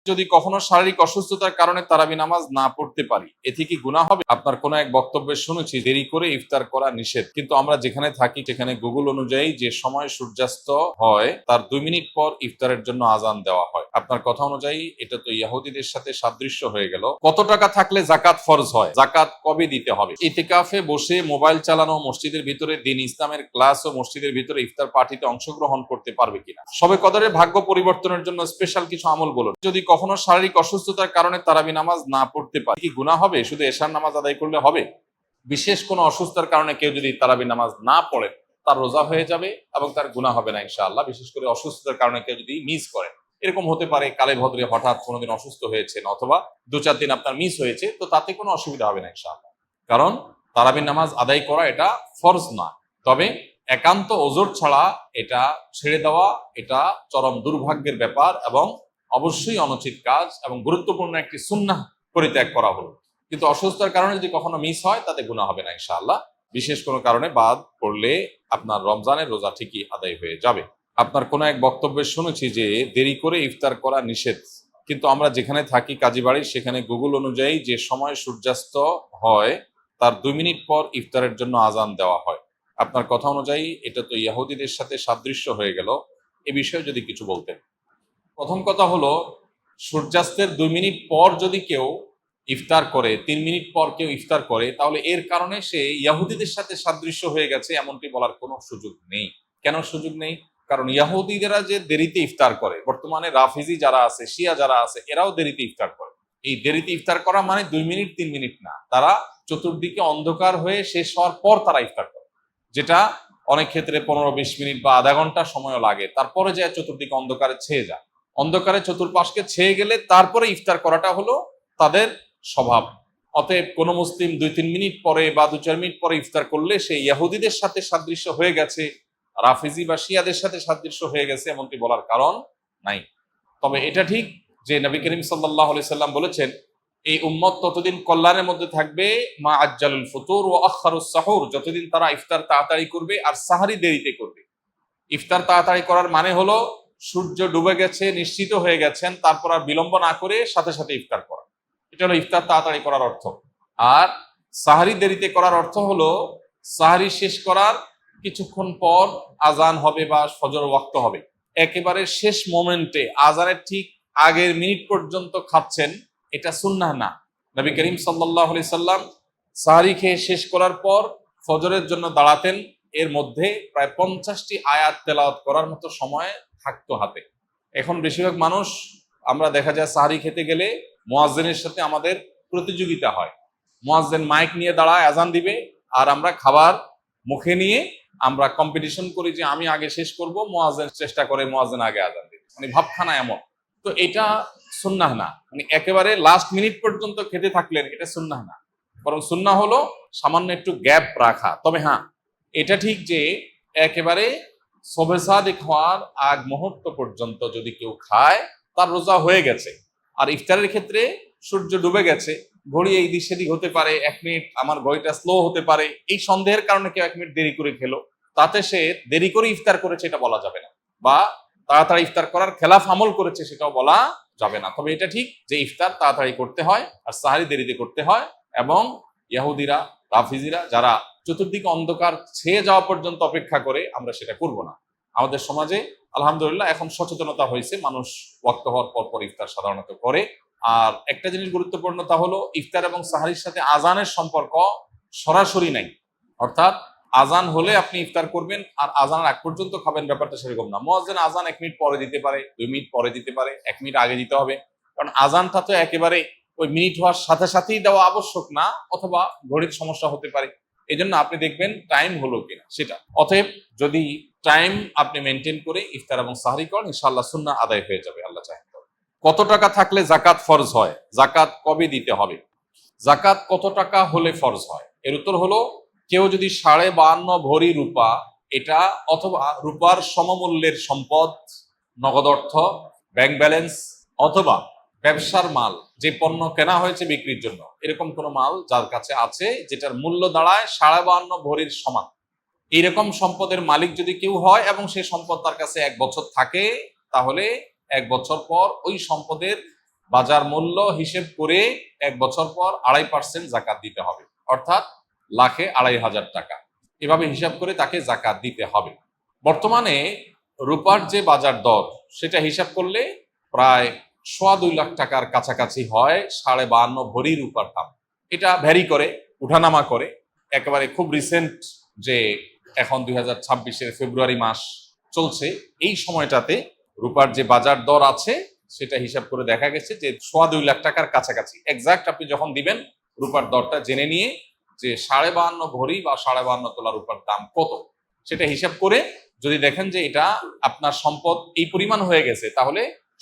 যদি কখনো শারীরিক অসুস্থতার কারণে তারাবি নামাজ না পড়তে পারি, এতে কি গুনাহ হবে? আপনার কোন এক বক্তব্যে শুনেছি দেরি করে ইফতার করা নিষেধ, কিন্তু আমরা যেখানে থাকি সেখানে গুগল অনুযায়ী যে সময় সূর্যাস্ত হয় তার 2 মিনিট পর ইফতারের জন্য আজান দেওয়া হয়। আপনার কথা অনুযায়ী এটা তো ইহুদিদের সাথে সাদৃশ্য হয়ে গেল। কত টাকা থাকলে জাকাত ফরজ হয়? জাকাত কবে দিতে হবে? ইতিকাফে বসে মোবাইল চালানো, মসজিদের ভিতরে দ্বীন ইসলামের ক্লাস ও মসজিদের ভিতরে ইফতার পার্টিতে অংশগ্রহণ করতে পারবে কিনা? সবে কদরের ভাগ্য পরিবর্তনের জন্য স্পেশাল কিছু আমল বলুন। যদি কখনো শারীরিক অসুস্থতার কারণে তারাবি নামাজ না পড়তে পারে, কি গুনাহ হবে? শুধু এশার নামাজ আদায় করলে হবে? বিশেষ কোনো অসুস্থতার কারণে কেউ যদি তারাবি নামাজ না পড়ে তার রোজা হয়ে যাবে এবং তার গুনাহ হবে না ইনশাআল্লাহ। বিশেষ করে অসুস্থতার কারণে কেউ যদি মিস করে, এরকম হতে পারে কালে ভদ্রে হঠাৎ কোনোদিন অসুস্থ হয়েছেন অথবা 2-4 দিন আপনার মিস হয়েছে, তো তাতে কোনো অসুবিধা হবে না ইনশাআল্লাহ। কারণ তারাবি নামাজ আদায় করা এটা ফরজ না, তবে একান্ত ওজর ছাড়া এটা ছেড়ে দেওয়া এটা চরম দুর্ভাগ্যের ব্যাপার এবং অবশ্যই অনুচিত কাজ এবং গুরুত্বপূর্ণ একটি সুন্নাহ পরিত্যাগ করা হলো। কিন্তু অসুস্থতার কারণে যদি কখনো মিস হয় তাতে গুনাহ হবে না ইনশাআল্লাহ। বিশেষ কোনো কারণে বাদ পড়লে আপনার রমজানের রোজা ঠিকই আদায় হয়ে যাবে। আপনার কোনো এক বক্তব্যে শুনেছি যে দেরি করে ইফতার করা নিষেধ, কিন্তু আমরা যেখানে থাকি কাজীবাড়ি সেখানে গুগল অনুযায়ী যে সময় সূর্যাস্ত হয় তার 2 মিনিট পর ইফতারের জন্য আজান দেওয়া হয়। আপনার কথা অনুযায়ী এটা তো ইহুদিদের সাথে সাদৃশ্য হয়ে গেল। এ বিষয়ে যদি কিছু বলতেন। প্রথম কথা হলো, সূর্যাস্তের 2 মিনিট পর যদি কেউ ইফতার করে, 3 মিনিট পর কেউ ইফতার করে, তাহলে এর কারণে সে ইহুদিদের সাথে সাদৃশ্য হয়ে গেছে এমনটি বলার কোনো সুযোগ নেই। কেন সুযোগ নেই? কারণ ইহুদিরা যে দেরিতে ইফতার করে, বর্তমানে রাফিজি যারা আছে, শিয়া যারা আছে, এরাও দেরিতে ইফতার করে। এই দেরিতে ইফতার করা মানে 2 মিনিট 3 মিনিট না, তারা চতুর্দিকে অন্ধকার হয়ে শেষ হওয়ার পর তারা ইফতার করে, যেটা অনেক ক্ষেত্রে 15-20 মিনিট বা আধা ঘন্টা সময়ও লাগে। তারপরে যায় চতুর্দিকে অন্ধকারে ছেয়ে যায়, অন্ধকারে চতুর্পাশকে ছেয়ে গেলে তারপরে ইফতার করাটা হলো তাদের স্বভাব। অতএব কোন মুসলিম 2-3 মিনিট পরে বা 2-4 মিনিট পরে ইফতার করলে সে ইহুদিদের সাথে সাদৃশ্য হয়ে গেছে, রাফিজি বা শিয়াদের সাথে সাদৃশ্য হয়ে গেছে এমনটি বলার কারণ নাই। তবে এটা ঠিক যে নবী করিম সাল্লাল্লাহু আলাইহি সাল্লাম বলেছেন, এই উম্মত ততদিন কল্যাণের মধ্যে থাকবে মা আজ্জালুল ফুতুর ওয়া আখারুস সাহুর, যতদিন তারা ইফতার তাড়াতাড়ি করবে আর সাহরি দেরিতে করবে। ইফতার তাড়াতাড়ি করার মানে হলো সূর্য ডুবে গেছে, নিশ্চিত হয়ে গেছেন, তারপর আর বিলম্ব না করে সাথে সাথে ইফতার করা, এটা হলো ইফতার তাড়াতাড়ি করার অর্থ। আর সাহরি দেরিতে করার অর্থ হলো সাহরি শেষ করার কিছুক্ষণ পর আজান হবে বা ফজর ওয়াক্ত হবে, একেবারে শেষ মোমেন্টে আজানের ঠিক আগের মিনিট পর্যন্ত খাচ্ছেন, এটা সুন্নাহ না। নবী করিম সাল্লাল্লাহু আলাইহি সাল্লাম সাহরি খেয়ে শেষ করার পর ফজরের জন্য দাঁড়াতেন, এর মধ্যে প্রায় 50টি আয়াত তেলাওয়াত করার মতো সময় থাকতো হাতে। এখন বেশিরভাগ মানুষ আমরা দেখা যায় সাহরি খেতে গেলে মুয়াজ্জিনের সাথে আমাদের প্রতিযোগিতা হয়, মুয়াজ্জিন মাইক নিয়ে দাঁড়ায় আজান দিবে আর আমরা খাবার মুখে নিয়ে আমরা কম্পিটিশন করি যে আমি আগে শেষ করব, মুয়াজ্জিন চেষ্টা করে মুয়াজ্জিন আগে আজান দিবে, মানে ভাবখানা এমন। তো এটা সুন্নাহ না, মানে একেবারে লাস্ট মিনিট পর্যন্ত খেতে থাকলেন, এটা সুন্নাহ না। বরং সুন্নাহ হলো সামান্য একটু গ্যাপ রাখা। তবে হ্যাঁ, এটা ঠিক যে একেবারে সবে সাদিক হওয়ার আগ মুহূর্ত পর্যন্ত যদি কেউ খায় তার রোজা হয়ে গেছে। আর ইফতারের ক্ষেত্রে সূর্য ডুবে গেছে, ঘড়ি এই দিক সেদিক হতে পারে, 1 মিনিট আমার ঘড়িটা স্লো হতে পারে, এই সন্দেহের কারণে কেউ 1 মিনিট দেরি করে খেলো, তাতে সে দেরি করে ইফতার করেছে এটা বলা যাবে না, বা তাড়াতাড়ি ইফতার করার খেলাফ আমল করেছে সেটাও বলা যাবে না। তবে এটা ঠিক যে ইফতার তাড়াতাড়ি করতে হয় আর সাহরি দেরিতে করতে হয়, এবং ইহুদিরা রাফিজিরা যারা চতুর্দিকে অন্ধকার ছেয়ে যাওয়া পর্যন্ত অপেক্ষা করে, আমরা সেটা করব না। আমাদের সমাজে আলহামদুলিল্লাহ এখন সচেতনতা হয়েছে, মানুষ ওয়াক্ত হওয়ার পর পর ইফতার সাধারণত করে। আর একটা জিনিস গুরুত্বপূর্ণ, তা হলো ইফতার এবং সাহরির সাথে আজানের সম্পর্ক সরাসরি নাই। অর্থাৎ আজান হলে আপনি ইফতার করবেন আর আজানের আগ পর্যন্ত খাবেন, ব্যাপারটা সেরকম না। মুয়াজ্জিন আজান 1 মিনিট পরে দিতে পারে, 2 মিনিট পরে দিতে পারে, 1 মিনিট আগে দিতে হবে, কারণ আজানটা তো একেবারে ওই মিনিট হওয়ার সাথে সাথেই দেওয়া আবশ্যক না, অথবা ঘড়ির সমস্যা হতে পারে। এই জন্য আপনি দেখবেন টাইম হলো কিনা সেটা। অতএব যদি টাইম আপনি মেনটেন করে ইফতার এবং সাহরি করেন, ইনশাআল্লাহ সুন্নাহ আদায় হয়ে যাবে আল্লাহ চাহে। কত টাকা থাকলে জাকাত ফরজ হয়? জাকাত কবে দিতে হবে? জাকাত কত টাকা হলে ফরজ হয়? এর উত্তর হলো, কেউ যদি 52.5 ভরি রূপা, এটা অথবা রূপার সমমূল্যের সম্পদ, নগদ অর্থ, ব্যাংক ব্যালেন্স, অথবা ব্যবসার মাল, যে পণ্য কেনা হয়েছে বিক্রির জন্য, এরকম কোনো মাল যার কাছে আছে যেটার মূল্য দাঁড়ায় 52.5 ভরির সমান, এইরকম সম্পদের মালিক যদি কেউ হয় এবং সেই সম্পদ তার কাছে 1 বছর থাকে, তাহলে 1 বছর পর ওই সম্পদের বাজার মূল্য হিসেব করে 1 বছর পর 2.5% জাকাত দিতে হবে, অর্থাৎ লাখে 2,500 টাকা। এভাবে হিসাব করে তাকে জাকাত দিতে হবে। বর্তমানে রূপার যে বাজার দর সেটা হিসাব করলে প্রায় 2.25 লাখ টাকার কাছাকাছি হয় 52.5 ভরি রূপার দাম। এটা ভ্যারি করে, উঠানামা করে। একেবারে খুব রিসেন্ট যে এখন 2026-এর ফেব্রুয়ারি মাস চলছে, এই সময়টাতে রূপার যে বাজার দর আছে সেটা হিসাব করে দেখা গেছে যে 2.25 লাখ টাকার কাছাকাছি। এক্সাক্ট আপনি যখন দিবেন রূপার দরটা জেনে নিয়ে যে 52.5 ভরি বা 52.5 তোলা রূপার দাম কত সেটা হিসাব করে যদি দেখেন যে এটা আপনার সম্পদ এই পরিমাণ হয়ে গেছে, তাহলে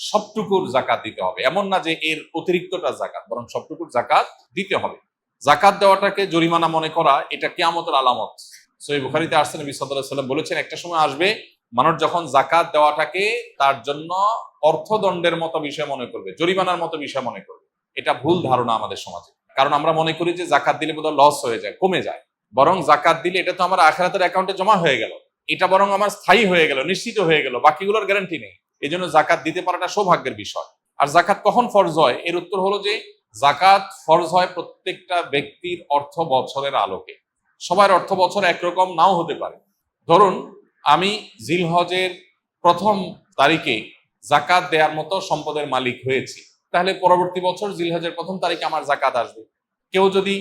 সবটুকুর জাকাত দিতে হবে। এমন না যে এর অতিরিক্তটা জাকাত, বরং সবটুকুর জাকাত দিতে হবে। জাকাত দেওয়াটাকে জরিমানা মনে করা এটা কিয়ামতের আলামত। সহিহ বুখারীতে আসছে, নবী সাল্লাল্লাহু আলাইহি ওয়াসাল্লাম বলেছেন একটা সময় আসবে মানুষ যখন জাকাত দেওয়াটাকে তার জন্য অর্থদণ্ডের মতো বিষয় মনে করবে, জরিমানার মতো বিষয় মনে করবে। এটা ভুল ধারণা আমাদের সমাজে। কারণ আমরা মনে করি যে জাকাত দিলে বোধহয় লস হয়ে যায়, কমে যায়। বরং জাকাত দিলে এটা তো আমার আখিরাতের অ্যাকাউন্টে জমা হয়ে গেল, এটা বরং আমার স্থায়ী হয়ে গেল, নিশ্চিত হয়ে গেল, বাকিগুলোর গ্যারান্টি নেই। এই জন্য জাকাত দিতে পারাটা সৌভাগ্যের বিষয়। আর জাকাত কখন ফরজ হয়, এর উত্তর হলো যে জাকাত ফরজ হয় প্রত্যেকটা ব্যক্তির অর্থ বছরের আলোকে। সবার অর্থ বছর একরকম নাও হতে পারে। ধরুন আমি জিলহজের 1ম তারিখে জাকাত দেওয়ার মতো সম্পদের মালিক হয়েছি, তাহলে পরবর্তী বছর জিলহজের 1ম তারিখে আমার জাকাত আসবে। কেউ যদি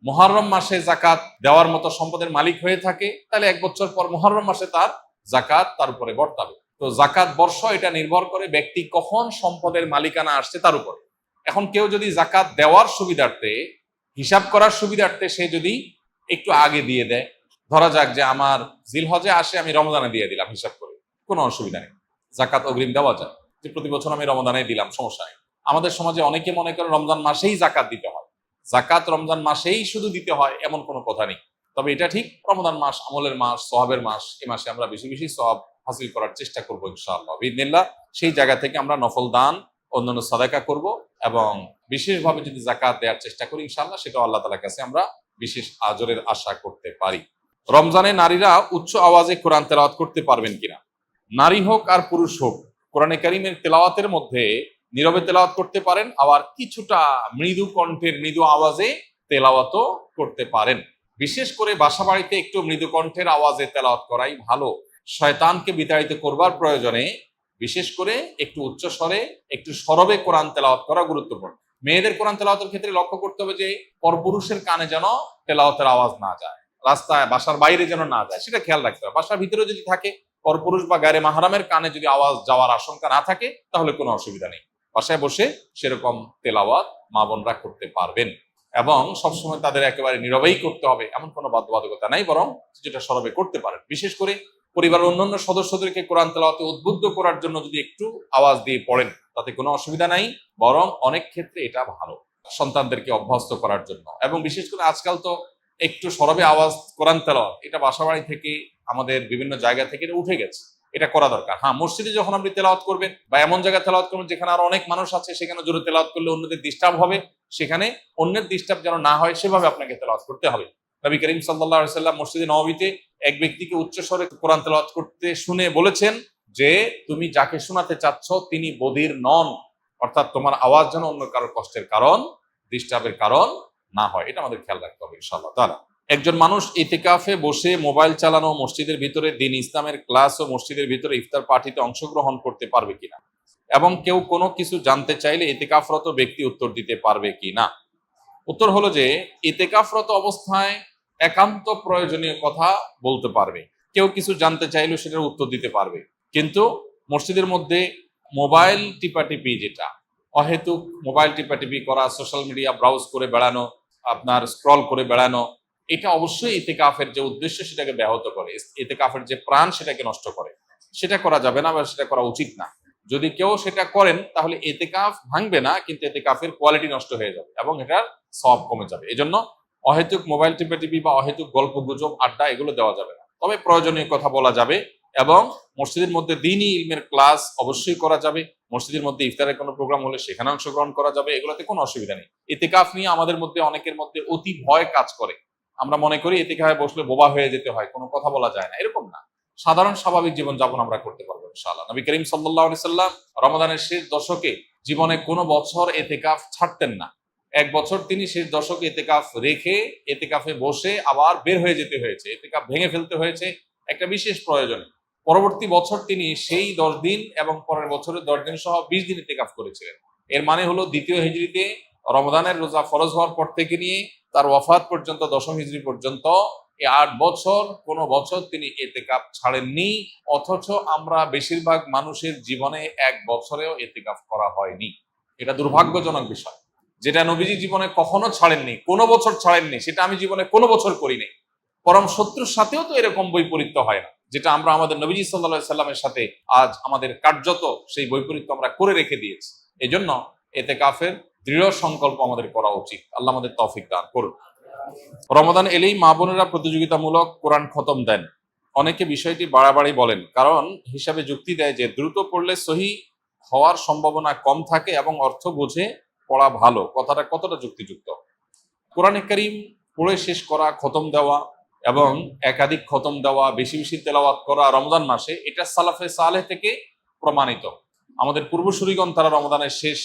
মুহররম মাসে জাকাত দেওয়ার মতো সম্পদের মালিক হয়ে থাকে, তাহলে 1 বছর পর মুহররম মাসে তার জাকাত তার উপরে বর্তাবে। তো জাকাত বর্ষ এটা নির্ভর করে ব্যক্তি কখন সম্পদের মালিকানা আসছে তার উপরে। এখন কেউ যদি জাকাত দেওয়ার সুবিধার্থে, হিসাব করার সুবিধার্থে সে যদি একটু আগে দিয়ে দেয়, ধরা যাক যে আমার জিলহজে আসে, আমি রমজানে দিয়ে দিলাম হিসাব করে, কোনো অসুবিধা নেই, জাকাত অগ্রিম দেওয়া যায়। যে প্রতি বছর আমি রমজানে দিলাম, সমস্যা নেই। আমাদের সমাজে অনেকে মনে করে রমজান মাসেই জাকাত দিতে হয়। জাকাত রমজান মাসেই শুধু দিতে হয় এমন কোনো কথা নেই। তবে এটা ঠিক, রমজান মাস আমলের মাস, সওয়াবের মাস। এই মাসে আমরা বেশি বেশি সওয়াব হাসিল করার চেষ্টা করবো ইনশাআল্লাহ বিইذনিল্লাহ। সেই জায়গা থেকে আমরা নফল দান, অন্যান্য সাদাকা করব এবং বিশেষভাবে যদি জাকাত দেওয়ার চেষ্টা করি ইনশাআল্লাহ, সেটাও আল্লাহ তাআলার কাছে আমরা বিশেষ আজরের আশা করতে পারি। রমজানে নারীরা উচ্চ আওয়াজে কোরআন তেলাওয়াত করতে পারবেন কিনা? নারী হোক আর পুরুষ হোক, কোরআনে কারীমের তেলাওয়াতের মধ্যে নীরবে তেলাওয়াত করতে পারেন, আবার কিছুটা মৃদু কণ্ঠের মৃদু আওয়াজে তেলাওয়াতও করতে পারেন। বিশেষ করে বাসা বাড়িতে একটু মৃদু কণ্ঠের আওয়াজে তেলাওয়াত করাই ভালো। শয়তানকে বিতাড়িত করবার প্রয়োজনে বিশেষ করে একটু উচ্চ স্বরে, একটু সরবে কোরআন তেলাওয়াত করা গুরুত্বপূর্ণ। মেয়েদের কোরআন তেলাওয়াতের ক্ষেত্রে লক্ষ্য করতে হবে যে পরপুরুষের কানে যেন তেলাওয়াতের আওয়াজ না যায়, রাস্তায় বাসার বাইরে যেন না যায়, সেটা খেয়াল রাখতে হবে। বাসার ভিতরে যদি থাকে, পরপুরুষ বা গায়রে মাহরামের কানে যদি আওয়াজ যাওয়ার আশঙ্কা না থাকে, তাহলে কোনো অসুবিধা নেই। বাসায় বসে সেরকম তেলাওয়াত মা বোনরা করতে পারবেন এবং সবসময় তাদের একেবারে নীরবেই করতে হবে এমন কোনো বাধ্যবাধকতা নাই, বরং যেটা সরবে করতে পারেন। বিশেষ করে পরিবারের অন্যান্য সদস্যদেরকে কোরআন তেলাওয়াতে উদ্বুদ্ধ করার জন্য যদি একটু আওয়াজ দিয়ে পড়েন, তাতে কোনো অসুবিধা নাই, বরং অনেক ক্ষেত্রে এটা ভালো সন্তানদেরকে অভ্যস্ত করার জন্য। এবং বিশেষ করে আজকাল তো একটু সরবে আওয়াজ কোরআন তেলাওয়াত এটা বাসাবাড়ি থেকে, আমাদের বিভিন্ন জায়গা থেকে এটা উঠে গেছে, এটা করা দরকার। হ্যাঁ, মসজিদে যখন আপনি তেলাওয়াত করবেন বা এমন জায়গায় তেলাওয়াত করবেন যেখানে আরো অনেক মানুষ আছে, সেখানে জোরে তেলাওয়াত করলে অন্যদের ডিস্টার্ব হবে, সেখানে অন্যের ডিস্টার্ব যেন না হয় সেভাবে আপনাকে তেলাওয়াত করতে হবে। নবী করিম সাল্লাল্লাহু আলাইহি ওয়াসাল্লাম মসজিদে নববীতে এক ব্যক্তিকে উচ্চ স্বরে কোরআন তেলাওয়াত করতে শুনে বলেছেন যে তুমি যাকে শোনাতে চাচ্ছ তিনি বধির নন, অর্থাৎ তোমার আওয়াজ যেন অন্য কারোর কষ্টের কারণ, ডিস্টার্বের কারণ না হয়। এটা আমাদের খেয়াল রাখতে হবে ইনশাআল্লাহ তাআলা। একজন মানুষ ইতিকাফে বসে মোবাইল চালানো, মসজিদের ভিতরে দ্বীন ইসলামের ক্লাস ও মসজিদের ভিতরে ইফতার পার্টিতে অংশগ্রহণ করতে পারবে কিনা, এবং কেউ কোনো কিছু জানতে চাইলে ইতিকাফরত ব্যক্তি উত্তর দিতে পারবে কিনা? উত্তর হলো যে ইতিকাফরত অবস্থায় একান্ত প্রয়োজনীয় কথা বলতে পারবে, কেউ কিছু জানতে চাইলেও সেটার উত্তর দিতে পারবে। কিন্তু মসজিদের মধ্যে মোবাইল টিপাটিপি, যেটা অহেতুক মোবাইল টিপাটিপি করা, সোশ্যাল মিডিয়া ব্রাউজ করে বেড়ানো, আপনার স্ক্রল করে বেড়ানো, এটা অবশ্যই ইতিকাফের যে উদ্দেশ্য সেটাকে ব্যাহত করে, ইতিকাফের যে প্রাণ সেটাকে নষ্ট করে। সেটা করা যাবে না বা সেটা করা উচিত না। যদি কেউ সেটা করেন তাহলে ইতিকাফ ভাঙবে না, কিন্তু ইতিকাফের কোয়ালিটি নষ্ট হয়ে যাবে এবং এটার সওয়াব কমে যাবে। এজন্য অহেতুক মোবাইল টিপাটিপি বা অহেতুক গল্প গুজব আড্ডা এগুলো দেওয়া যাবে না। তবে প্রয়োজনীয় কথা বলা যাবে এবং মসজিদের মধ্যে দ্বীনি ইলমের ক্লাস অবশ্যই করা যাবে। মসজিদের মধ্যে ইফতারের কোনো প্রোগ্রাম হলে সেখানে অংশগ্রহণ করা যাবে, এগুলোতে কোনো অসুবিধা নেই। ইতিকাফ নিয়ে আমাদের মধ্যে অনেকের মধ্যে অতি ভয় কাজ করে। আমরা মনে করি ইতিকাফে বসলে বোবা হয়ে যেতে হয়, কোনো কথা বলা যায় না, এরকম না। সাধারণ স্বাভাবিক জীবন যাপন আমরা করতে পারবো ইনশাআল্লাহ। নবী করিম সাল্লাল্লাহু আলাইহি সাল্লাম রমাদানের শেষ দশকে জীবনে কোনো বছর এতেকাফ ছাড়তেন না। এক বছর তিনি শেষ দশকে এতেকাফ রেখে এতেকাফে বসে আবার বের হয়ে যেতে হয়েছে, এতেকাফ ভেঙে ফেলতে হয়েছে একটা বিশেষ প্রয়োজনে। পরবর্তী বছর তিনি সেই 10 দিন এবং পরের বছরের 10 দিন সহ 20 দিন এতেকাফ করেছিলেন। এর মানে হলো দ্বিতীয় হিজরিতে রমজানের রোজা ফরজ হওয়ার পর থেকে নিয়ে তার ওয়াফাত পর্যন্ত, দশম হিজরি পর্যন্ত এই 8 বছর কোনো বছর তিনি এতেকাফ ছাড়েননি। অথচ আমরা বেশিরভাগ মানুষের জীবনে এক বছরেও এতেকাফ করা হয়নি। এটা দুর্ভাগ্যজনক বিষয়। যেটা নবীজি জীবনে কখনো ছাড়েননি, কোনো বছর ছাড়েননি, সেটা আমি জীবনে কোনো বছর করিনি। পরম শত্রুর সাথেও তো এরকম বৈপরীত্য হয় না, যেটা আমরা আমাদের নবীজি সাল্লাল্লাহু আলাইহি সাল্লামের সাথে আজ আমাদের কার্যত সেই বৈপরীত্য আমরা করে রেখে দিয়েছি। এজন্য এতেকাফের দৃঢ় সংকল্প আমাদের করা উচিত। আল্লাহ আমাদের তৌফিক দান করুন। রমাদান এলেই মা বোনেরা প্রতিযোগিতামূলক কোরআন খতম দেন। অনেকে বিষয়টি বাড়াবাড়ি বলেন, কারণ হিসাবে যুক্তি দেয় যে দ্রুত পড়লে সহি হওয়ার সম্ভাবনা কম থাকে এবং অর্থ বুঝে পড়া ভালো। কথাটা কতটা যুক্তিযুক্ত? কোরআনে কারীম পড়ে শেষ করা, খতম দেওয়া এবং একাধিক খতম দেওয়া, বেশি বেশি তেলাওয়াত করা রমজান মাসে, এটা সালাফে সালেহ থেকে প্রমাণিত। আমাদের পূর্বসূরিগণ তারা রমজানের শেষ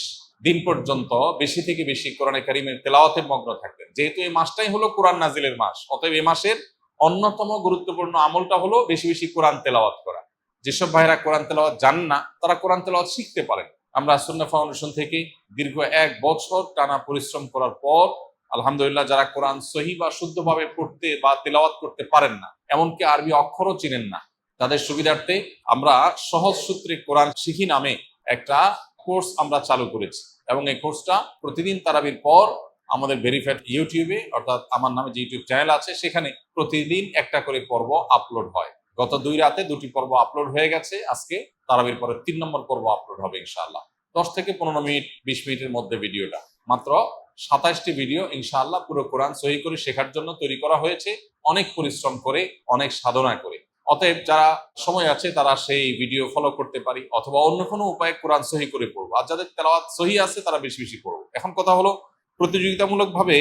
দিন পর্যন্ত বেশি থেকে বেশি কোরআনে কারীমের তেলাওয়াতে মগ্ন থাকতেন। যেহেতু এই মাসটাই হলো কোরআন নাজিলের মাস, অতএব এই মাসের অন্যতম গুরুত্বপূর্ণ আমলটা হলো বেশি বেশি কোরআন তেলাওয়াত করা। যেসব ভাইরা কোরআন তেলাওয়াত জান না, তারা কোরআন তেলাওয়াত শিখতে পারেন। আমরা সুন্নাহ ফাউন্ডেশন থেকে দীর্ঘ 1 বছর টানা পরিশ্রম করার পর আলহামদুলিল্লাহ, যারা কোরআন সহি বা শুদ্ধভাবে পড়তে বা তেলাওয়াত করতে পারেন না, এমনকি আরবি অক্ষরও চিনেন না, তাদের সুবিধার্থে আমরা সহজ সূত্রে কোরআন শিখি নামে একটা কোর্স আমরা চালু করেছি। এবং এই কোর্সটা প্রতিদিন তারাবির পর আমাদের ভেরিফাইড ইউটিউবে, অর্থাৎ আমার নামে যে ইউটিউব চ্যানেল আছে, সেখানে প্রতিদিন একটা করে পর্ব আপলোড হয়। গত 2 রাতে 2টি পর্ব আপলোড হয়ে গেছে। আজকে তারাবির পরে 3 নম্বর পর্ব আপলোড হবে ইনশাআল্লাহ। 10 থেকে 15 মিনিট, 20 মিনিটের মধ্যে ভিডিওটা, মাত্র 27টি ভিডিও ইনশাআল্লাহ পুরো কোরআন সহি করে শেখার জন্য তৈরি করা হয়েছে, অনেক পরিশ্রম করে, অনেক সাধনা করে। অতএব যারা সময় আছে তারা সেই ভিডিও ফলো করতে পারি, অথবা অন্য কোনো উপায়ে কোরআন সহি করে পড়বো। আর যাদের তেলাওয়াত সহি আছে তারা বেশি বেশি পড়বো। এখন কথা হলো, প্রতিযোগিতামূলকভাবে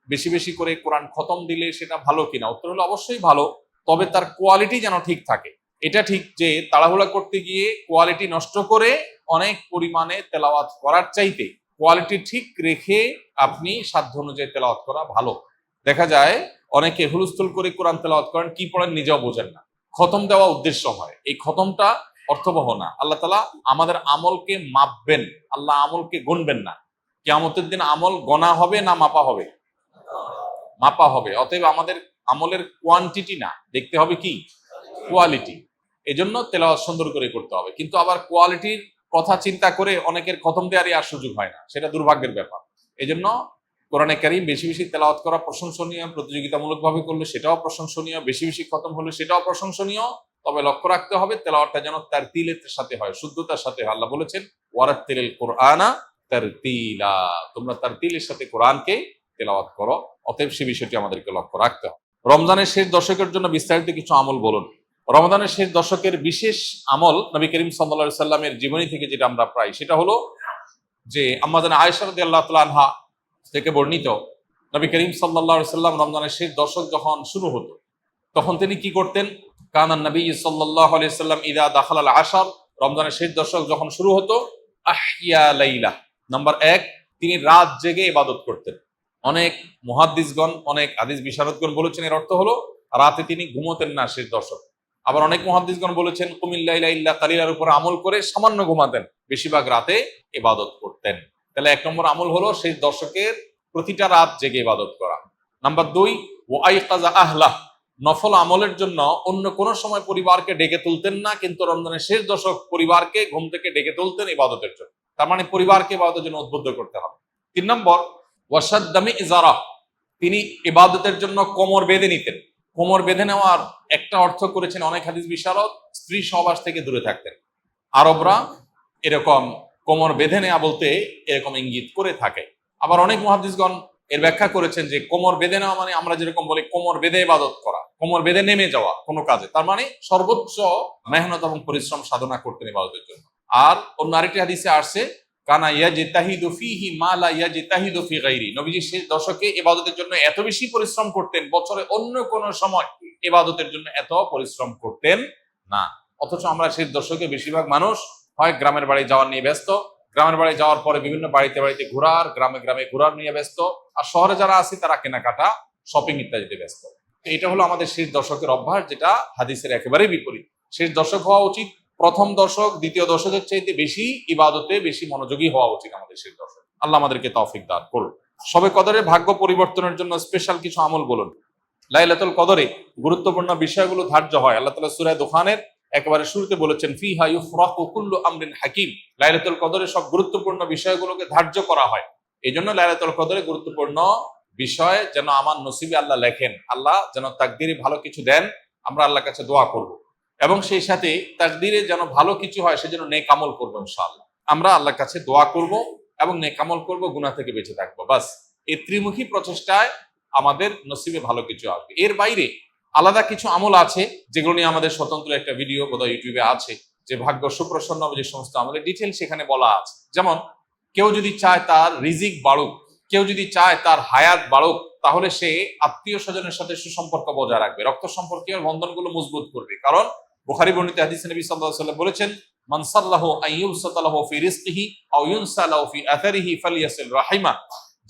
বেশি বেশি করে কোরআন খতম দিলে সেটা ভালো কিনা? উত্তর হলো অবশ্যই ভালো, তবে তার কোয়ালিটি যেন ঠিক থাকে। এটা ঠিক যে তাড়াহুড়া করতে গিয়ে কোয়ালিটি নষ্ট করে অনেক পরিমাণে তেলাওয়াত করার চাইতে কোয়ালিটি ঠিক রেখে আপনি সাধ্য অনুযায়ী তেলাওয়াত করা ভালো। দেখা যায় অনেকে হুলস্থুল করে কোরআন তেলাওয়াত করেন, কি পড়েন নিজেও বোঝেন না। খতম দেওয়া উদ্দেশ্য হয়, এই খতমটা অর্থবহ না। আল্লাহ তাআলা আমাদের আমলকে মাপবেন, আল্লাহ আমলকে গুনবেন না। কিয়ামতের দিন আমল গণা হবে না মাপা হবে? মাপা হবে। অতএব আমাদের আমলের কোয়ান্টিটি না, দেখতে হবে কি? কোয়ালিটি। এজন্য তেলাওয়াত সুন্দর করে করতে হবে। কিন্তু আবার কোয়ালিটির কথা চিন্তা করে অনেকের খতম দেওয়ারই আর সুযোগ হয় না, সেটা দুর্ভাগ্যের ব্যাপার। এজন্য কোরআনে কারীম বেশি বেশি তেলাওয়াত করা প্রশংসনীয়, প্রতিযোগিতামূলকভাবে করলে সেটাও প্রশংসনীয়, বেশি বেশি খতম হলে সেটাও প্রশংসনীয়। তবে লক্ষ্য রাখতে হবে তেলাওয়াতটা যেন তারতিলের সাথে হয়, শুদ্ধতার সাথে হয়। আল্লাহ বলেছেন, ওয়ারাত্তিলিল কুরআনা তারতিলা, তোমরা তারতিলের সাথে কোরআনকে তেলাওয়াত করো। অতএব সে বিষয়টি আমাদেরকে লক্ষ্য রাখতে হবে। রমজানের শেষ দশকের জন্য বিস্তারিত কিছু আমল বলুন। রমজানের শেষ দশকের বিশেষ আমল নবী করিম সাল্লাল্লাহু আলাইহি সাল্লামের জীবনী থেকে যেটা আমরা পাই, সেটা হলো যে আম্মা জানা আয়েশা রাদিয়াল্লাহু তাআলা আনহা থেকে বর্ণিত, নবী করিম সাল্লাল্লাহু আলাইহি সাল্লাম রমজানের শেষ দশক যখন শুরু হতো, তখন তিনি কি করতেন? কানান নবী সাল্লাল্লাহু আলাইহি সাল্লাম ইযা দাখালাল আশর, রমজানের শেষ দশক যখন শুরু হতো, আহইয়া লাইলা, নাম্বার 1, তিনি রাত জেগে ইবাদত করতেন। অনেক মুহাদ্দিসগণ, অনেক হাদিস বিশারদগণ বলেছেন এর অর্থ হলো রাতে তিনি ঘুমোতেন না শেষ দশক। আবার অনেক মুহাদ্দিসগণ বলেছেন কুমিল লাইলা ইল্লা কালিলার উপর আমল করে সামান্য ঘুমাতেন, বেশিরভাগ রাতে ইবাদত করতেন। তাহলে 1 নম্বর আমল হলো শেষ দশকের প্রতিটা রাত জেগে ইবাদত করা। নাম্বার 2, ওয়াইকাযা আহলাহ, নফল আমলের জন্য অন্য কোন সময় পরিবারকে ডেকে তুলতেন না, কিন্তু রমজানের শেষ দশক পরিবারকে ঘুম থেকে ডেকে তুলতেন ইবাদতের জন্য। তার মানে পরিবারকে ইবাদতের জন্য উদ্বুদ্ধ করতে হবে। 3 নম্বর, ওয়াসাদ্দামি ইজারা, তিনি ইবাদতের জন্য কোমর বেঁধে নিতেন। কোমর বেঁধে নেওয়ার একটা অর্থ করেছেন অনেক হাদিস বিশারদ, স্ত্রী সহবাস থেকে দূরে থাকতেন। আরবরা এরকম কোমর বেঁধে নেওয়া বলতে এরকম ইঙ্গিত করে থাকে। আবার অনেক মুহাদ্দিসগণ এর ব্যাখ্যা করেছেন যে কোমর বেঁধে নেওয়া মানে আমরা যেরকম বলি কোমর বেঁধে ইবাদত করা, কোমর বেঁধে নেমে যাওয়া কোনো কাজে, তার মানে সর্বোচ্চ মেহনত এবং পরিশ্রম সাধনা করতেন ইবাদতের জন্য। আর অন্য আরেকটি হাদিসে আসছে, কানা ইয়াজতাহিদু ফীহি মা লা ইয়াজতাহিদু ফি গায়রি, নবীজি শেষ দশকে ইবাদতের জন্য এত বেশি পরিশ্রম করতেন, বছরে অন্য কোন সময় ইবাদতের জন্য এত পরিশ্রম করতেন না। অথচ আমরা শেষ দশকে বেশিরভাগ মানুষ হয় গ্রামের বাড়ি যাওয়ার নিয়ে ব্যস্ত, গ্রামের বাড়ি যাওয়ার পরে বিভিন্ন বাড়িতে বাড়িতে ঘোরার, গ্রামে গ্রামে ঘোরার নিয়ে ব্যস্ত, আর শহরে যারা আছে তারা কেনাকাটা, শপিং ইত্যাদিতে ব্যস্ত। এটা হলো আমাদের শেষ দশকের অভ্যাস, যেটা হাদিসের একেবারেই বিপরীত। শেষ দশক হওয়া উচিত প্রথম দশক, দ্বিতীয় দশকের চাইতে বেশি ইবাদতে বেশি মনোযোগী হওয়া উচিত আমাদের শেষ দশক। আল্লাহ আমাদেরকে তৌফিক দান করুন। শবে কদরের ভাগ্য পরিবর্তনের জন্য স্পেশাল কিছু আমল বলুন। লাইলাতুল কদরে গুরুত্বপূর্ণ বিষয়গুলো ধার্য হয়। আল্লাহ তাআলা সূরা দুখানের একেবারে শুরুতে বলেছেন, ফিহা ইউফরাকু কুল্লু আমরিন হাকিম। লাইলাতুল কদরে সব গুরুত্বপূর্ণ বিষয়গুলোকে ধার্য করা হয়। এই জন্য লাইলাতুল কদরে গুরুত্বপূর্ণ বিষয় যেন আমার নসিবে আল্লাহ লেখেন, আল্লাহ যেন তাকদীরে ভালো কিছু দেন, আমরা আল্লাহর কাছে দোয়া করব। এবং সেই সাথে তাকদীরে যেন ভালো কিছু হয় সেজন্য নেক আমল করবো ইনশাআল্লাহ। আমরা আল্লাহর কাছে দোয়া করব এবং নেক আমল করব, গুনাহ থেকে বেঁচে থাকবো। বাস এই ত্রিমুখী প্রচেষ্টায় আমাদের নসিবে ভালো কিছু আসবে। এর বাইরে আলাদা কিছু আমল আছে যেগুলো নিয়ে আমাদের স্বতন্ত্র একটা ভিডিও বোধহয় ইউটিউবে আছে, যে ভাগ্য সুপ্রসন্ন হবে যে সমস্ত আমলের ডিটেল সেখানে বলা আছে। যেমন কেউ যদি চায় তার রিজিক বাড়ুক, কেউ যদি চায় তার হায়াত বাড়ুক, তাহলে সে আত্মীয় স্বজনের সাথে সুসম্পর্ক বজায় রাখবে, রক্ত সম্পর্কীয় বন্ধনগুলো মজবুত করবে। কারণ বুখারী বর্ণিত হাদিসে নবী সাল্লাল্লাহু আলাইহি ওয়াসাল্লাম বলেছেন, মান সাল্লাহু আইয়ুবসাতা লাহু ফি রিজকিহি আও ইউনসা লাহু ফি আথারিহি ফালিয়াসিল রাহিমা।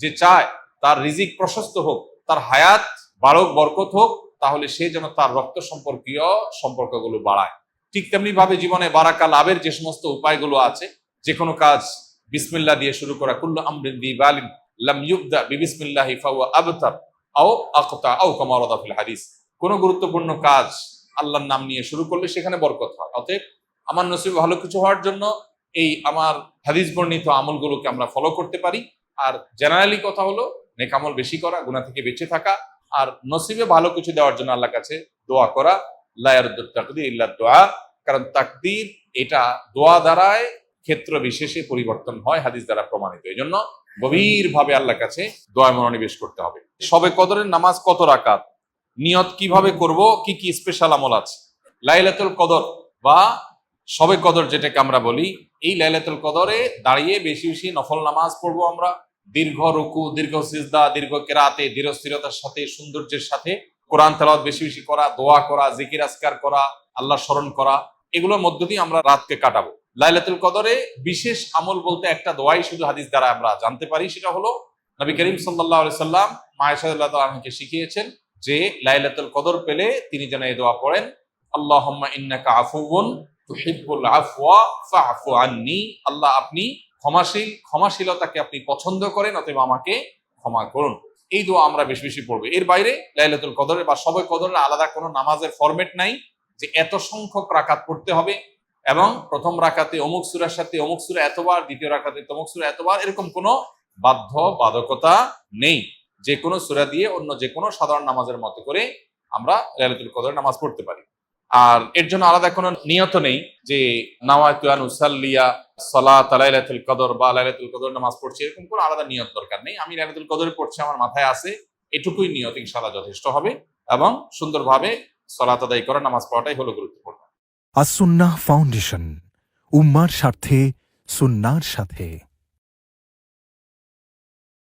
যে চায় তার রিজিক প্রশস্ত হোক, তার হায়াত বাড়ুক, বরকত হোক, তাহলে সে যেন তার রক্ত সম্পর্কীয় সম্পর্কগুলো বাড়ায়। ঠিক তেমনি ভাবে জীবনে বারাকা লাভের যে সমস্ত উপায়গুলো আছে, যে কোনো কাজ বিসমিল্লাহ দিয়ে শুরু করা, কুল্লু আমরিন বিবালিন লাম ইউবদা বিবিসমিল্লাহি ফাহুয়া আবতার আও আকতা আও কামা ওয়ারাদা ফিল হাদিস। কোন গুরুত্বপূর্ণ কাজ আল্লাহর নাম নিয়ে শুরু করলে সেখানে বরকত হয়। অতএব আমার নসিবে ভালো কিছু হওয়ার জন্য এই আমার হাদিস বর্ণিত আমলগুলোকে আমরা ফলো করতে পারি। আর জেনারেলি কথা হলো নেক আমল বেশি করা, গুনাহ থেকে বেঁচে থাকা, আর নসিবে ভালো কিছু দেওয়ার জন্য আল্লাহর কাছে দোয়া করা। লা ইয়ারুদ্দুত তাকদীর ইল্লা দুআ। কারণ তাকদীর এটা দোয়া দ্বারাই ক্ষেত্র বিশেষে পরিবর্তন হয়, হাদিস দ্বারা প্রমাণিত। এই জন্য গভীর ভাবে আল্লাহর কাছে দোয়া মনোনিবেশ করতে হবে। শবে কদরের নামাজ কত রাকাত, নিয়ত কিভাবে করব, কি কি স্পেশাল আমল আছে। লাইলাতুল কদর বা শবে কদর যেটাকে আমরা বলি, এই লাইলাতুল কদরে দাঁড়িয়ে বেশি বেশি নফল নামাজ পড়বো আমরা। দীর্ঘ রুকু, দীর্ঘ সিজদা, দীর্ঘ কেরাতে, দৃঢ় স্থিরতার সাথে, সৌন্দর্যের সাথে কোরআন তেলাওয়াত বেশি বেশি করা, দোয়া করা, জিকির আজকার করা, আল্লাহ স্মরণ করা, এগুলোর মধ্য দিয়ে আমরা রাতকে কাটাবো। লাইলাতুল কদরে বিশেষ আমল বলতে একটা দোয়াই শুধু হাদিস দ্বারা আমরা জানতে পারি, সেটা হলো নবী করিম সাল্লাল্লাহু আলাইহি সাল্লাম মা আয়েশা রাদিয়াল্লাহু তাআলা আনহাকে শিখিয়েছেন যে লাইলাতুল কদর পেলে তিনি যেন এই দোয়া পড়েন, আল্লাহুম্মা ইন্নাকা আফুউন তুহিব্বুল আফওয়া ফা'ফু আন্নী। আল্লাহ আপনি ক্ষমাশীল, ক্ষমাশীলতাকে আপনি পছন্দ করেন, অতএব আমাকে ক্ষমা করুন। এই দোয়া আমরা বেশি বেশি পড়বো। এর বাইরে লাইলাতুল কদরে বা শবে কদরের আলাদা কোনো নামাজের ফরম্যাট নাই যে এত সংখ্যক রাকাত পড়তে হবে এবং প্রথম রাকাতে অমুক সূরার সাথে অমুক সূরা এতবার, দ্বিতীয় রাকাতে তমুক সূরা এতবার, এরকম কোনো বাধ্যবাধকতা নেই। যে কোনো সূরা দিয়ে অন্য যে কোনো সাধারণ নামাজের মতো করে আমরা লাইলাতুল কদরের নামাজ পড়তে পারি। আর এর জন্য আলাদা কোনো নিয়ত নেই যে নাওয়াইতু আন উসাল্লিয়া সালাত লাইলাতুল কদর বা লাইলাতুল কদর নামাজ পড়ছি, এরকম কোনো আলাদা নিয়ত দরকার নেই। আমি লাইলাতুল কদরে পড়ছি, আমার মাথায় আছে, এটুকুই নিয়ত ইনশাআল্লাহ যথেষ্ট হবে এবং সুন্দরভাবে সালাত আদায় করা, নামাজ পড়াটাই হলো গুরুত্বপূর্ণ। আস-সুন্নাহ ফাউন্ডেশন, উম্মার স্বার্থে সুন্নাহর সাথে।